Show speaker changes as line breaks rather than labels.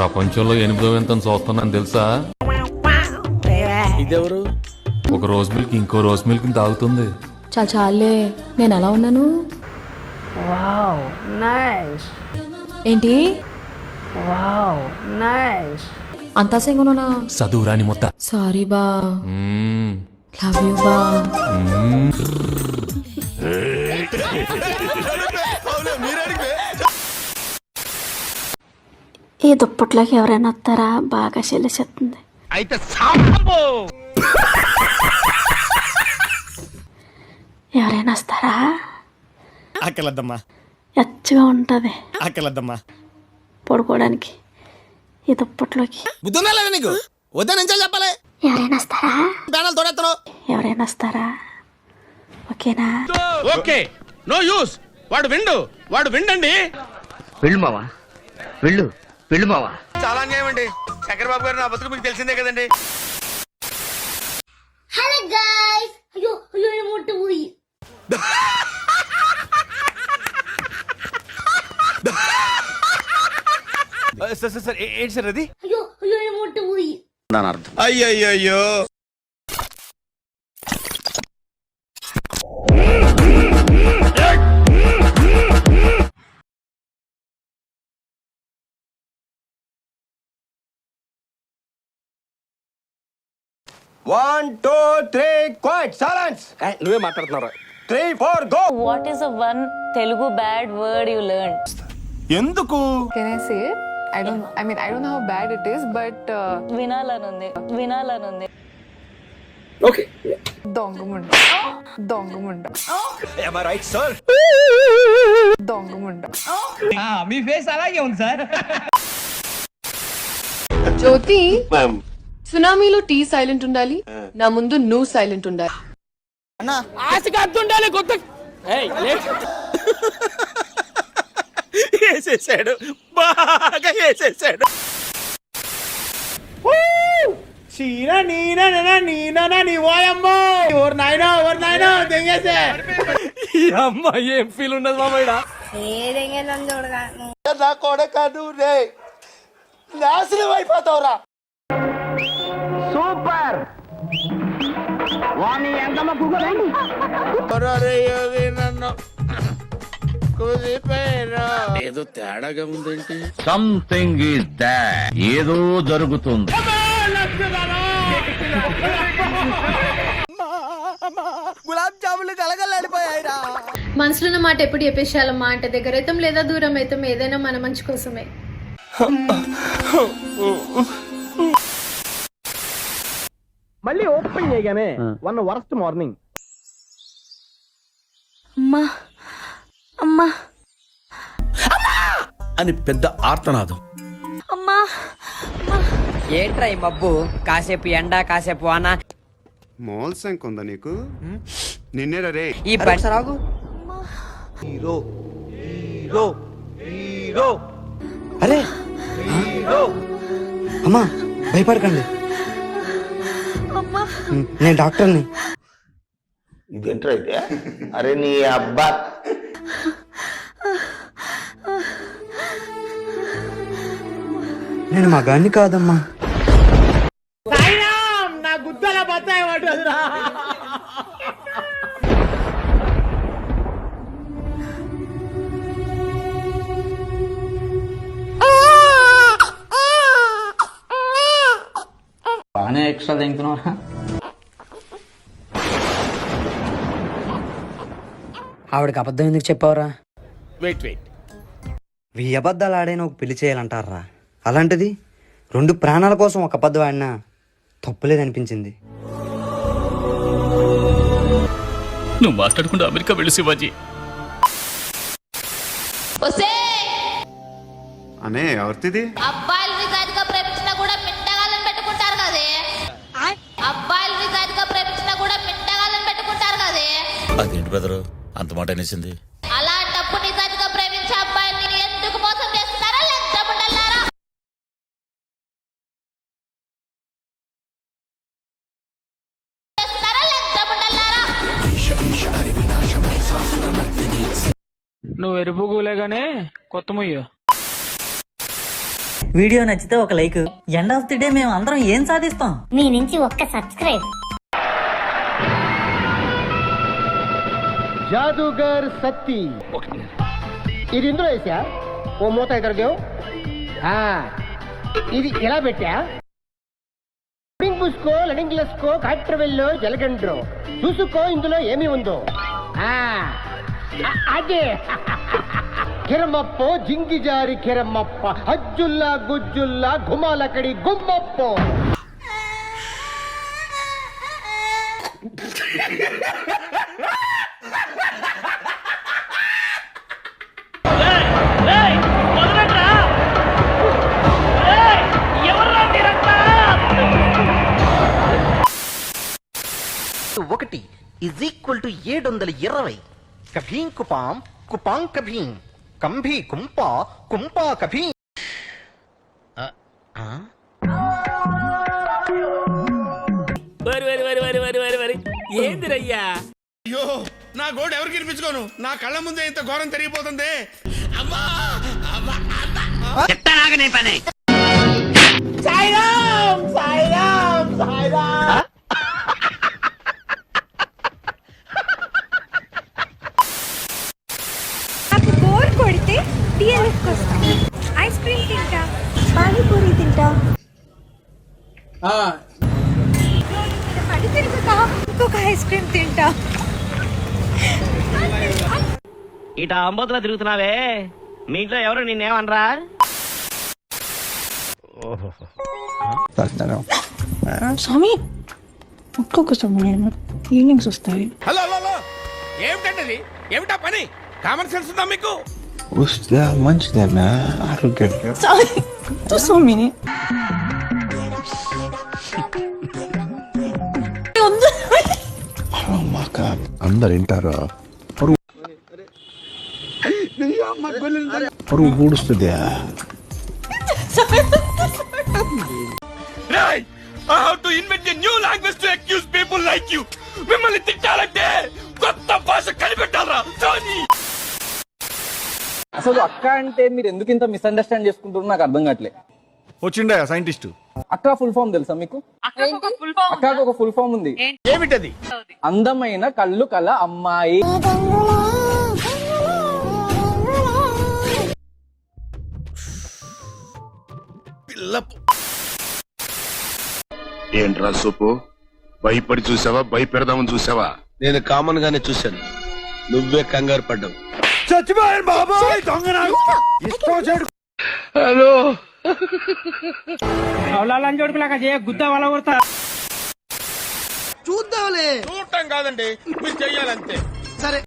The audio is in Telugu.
ప్రపంచంలో 8వ వింతను చూస్తున్నాను తెలుసా?
ఇదెవరు?
ఒక రోజ్ మిల్క్ ఇంకో రోజ్ మిల్క్ తాగుతుంది.
చాలే, నేను ఎలా ఉన్నాను?
Wow nice.
ఏంటి
వావ్ నైస్.
అంతా సింగునా?
చదువురాని మొత్త.
సారీ బా, లవ్ యూ బా.
ఈ దుప్పట్లోకి ఎవరైనా వస్తారా? బాగా చెల్లిస్తుంది.
అయితే
ఎవరైనా వస్తారా?
అక్కలద్దమ్మా,
ఎచ్చగా ఉంటది
అక్కలద్దమ్మా.
పడుకోవడానికి ఈ దుప్పట్లోకి.
బుద్ధున్నా లేదా నీకు? వద్దా నుంచి చెప్పాలి.
ఎవరైనా వస్తారా?
ప్రాణాలు తోడెత్తను.
ఎవరైనా వస్తారా? ఓకేనా?
Okay, no use. వాడు విండండి.
వెళ్ళు మావా, వెళ్ళు మావా.
చాలా అన్యాయం అండి. శంకర్ బాబు గారు నా బతుకు మీకు తెలిసిందే కదండి.
హలో గైస్, అయ్యో ఏమంటూ పోయి
సార్ ఏంటి సార్ అది?
అయ్యో ఏమంటూ పోయి
అయ్యో 1 2 3 క్వైట్ సైలెన్స్. నువ్వే మాట్లాడుతున్నారా? 3 4 go.
What is the one Telugu bad word you learned?
ఎందుకు?
Can I say it? I don't know how bad it is, but
వినాలనుంది.
ఓకే.
దొంగముండ.
Am I right, sir?
దొంగముండ.
మీ ఫేస్ అలాగే ఉంది సార్.
జ్యోతి, సునామీలో టీ సైలెంట్ ఉండాలి, నా ముందు నువ్వు సైలెంట్ ఉండాలి.
వేసేసాడు, బాగా వేసేసాడు. అమ్మ ఏం ఫీల్ ఉండదు మామయ్య. నా కొడక నువ్వు రే నాశనం అయిపోతావురా.
సూపర్. వాణి ఎంతమ్మ
ఏదో తేడాగా ఉందేంటి?
Something is that. ఏదో జరుగుతుంది.
గులాబ్ జాములు కలగలాడిపోయాయిరా.
మనసులో ఉన్న మాట ఎప్పుడు చెప్పేసేయాలమ్మా అంటే దగ్గర అయితే లేదా దూరం అయితే ఏదైనా మన మంచి కోసమే.
మళ్ళీ ఓపెన్ చేయగానే వన్ వరస్ట్ మార్నింగ్.
అమ్మా అమ్మా
అని పెద్ద ఆర్తనాదం.
అమ్మా.
ఏంట్రా ఈ మబ్బు? కాసేపు ఎండ కాసేపు వాన.
మోల్ సంక్ ఉందా నీకు? నిన్నేరా రే.
ఈ రాగు
హీరో హీరో హీరో.
అరే అమ్మా భయపడకండి, నేను డాక్టర్ని.
ఇదేంట్రా అయితే? అరే నీ అబ్బా.
నేను మగాన్ని కాదమ్మా.
నా గుద్దల బత్తాయి పడ్డదురా.
బాగానే ఎక్స్ట్రా తింటున్నారా?
ఆవిడకి అబద్ధం ఎందుకు చెప్పావురా?
వెయిట్
1000 అబద్ధాలు ఆడైనా ఒక పెళ్లి చేయాలంటారా? అలాంటిది 2 ప్రాణాల కోసం ఒక అబద్ధం ఆడినా తప్పులేదనిపించింది.
నువ్వు మాట్లాడకుండా అమెరికా వెళ్ళి శివాజీ.
అనే ఎవరిది?
అబ్బాయిలు నిజాయితీగా ప్రేమించినా కూడా మిట్టగాళ్ళని పెట్టుకుంటారు కదే. అబ్బాయిలు నిజాయితీగా ప్రేమించినా కూడా మిట్టగాళ్ళని పెట్టుకుంటారు కదే.
అదేంటి బెదరు అంత మాట అనేసింది?
అలాంటప్పుడు నిజాయితీగా ప్రేమించే అబ్బాయిని ఎందుకు మోసం చేస్తున్నారా? లెంచముండలారా.
నువ్వు ఎరుపు కూలేగానే కొత్త ముయ్యు.
వీడియో నచ్చితే ఒక like. End of the day మేము అందరం ఏం సాధిస్తాం?
మీ నుంచి ఒక్క సబ్స్క్రైబ్.
జాదుగర్ సత్తి ఇది ఇందులో వేసా ఓ మూత ఎదురుగా ఇది ఎలా పెట్టా పుసుకో లడింగ్లెస్కో కాట్రవెల్లో జలగండ్రో చూసుకో ఇందులో ఏమి ఉందో అదే కిరమప్పో జింగిజారి కిరమప్ప అజ్జుల్లా గుజ్జుల్లా గుమాలకడి గుమ్మప్పో.
ఒకటి ఈజ్ ఈక్వల్ టు 720. కభీం కుపాం కుపాం కభీం కంభీ కుంపా కుంపా కభీం.
ఏందిరయ్యా?
అయ్యో నా గోడు ఎవరికి వినిపించుకోను, నా కళ్ళ ముందే ఇంత ఘోరం తిరిగిపోతుంది. అమ్మా అమ్మా
పని
బోర్ కొడితే టీఎల్ఎఫ్కి వస్తా. ఐస్ క్రీమ్ తింటా, పానీపూరి తింటా, పడి తిరుగుతా, ఇంకొక ఐస్ క్రీమ్ తింటా.
ఇట అంబోతులా తిరుగుతున్నావే, మీ ఇంట్లో ఎవరు నిన్నేమనరా?
స్వామి ఒక్కొక్క స్వామి ఈవినింగ్స్ వస్తాయి.
హలో హలో హలో ఏమిటండి ఏమిటా పని? కామన్ సెన్స్ ఉందా మీకు?
మంచిదేనా ఆరోగ్యానికి?
స్వామి
అందరు వింటారు పరువు పూడుస్తుంది.
I have to invent a new language to accuse people like you. మిమ్మల్ని తిట్టాలంటే కొత్త భాష కనిపెట్టాలరా సోనీ.
అసలు అక్క అంటే మీరు ఎందుకు ఇంత మిస్అండర్స్టాండ్ చేసుకుంటారో నాకు అర్థం కావట్లే.
వచ్చిండే సైంటిస్ట్
అక్క ఫుల్ ఫామ్ తెలుసా మీకు? అక్కకు ఒక ఫుల్ ఫామ్ ఉంది.
ఏమిటది?
అందమైన కళ్ళు కల అమ్మాయి.
ఏంట్రా సూపు, భయపడి చూసావా భయపెడదామని చూసావా? నేను కామన్ గానే చూశాను, నువ్వే కంగారు పడ్డావు.
చచ్చిపోయాను బాబాయ్ దొంగ నాకు
హలో
చూడటం కాదండి, మీరు చెయ్యాలంతే. సరే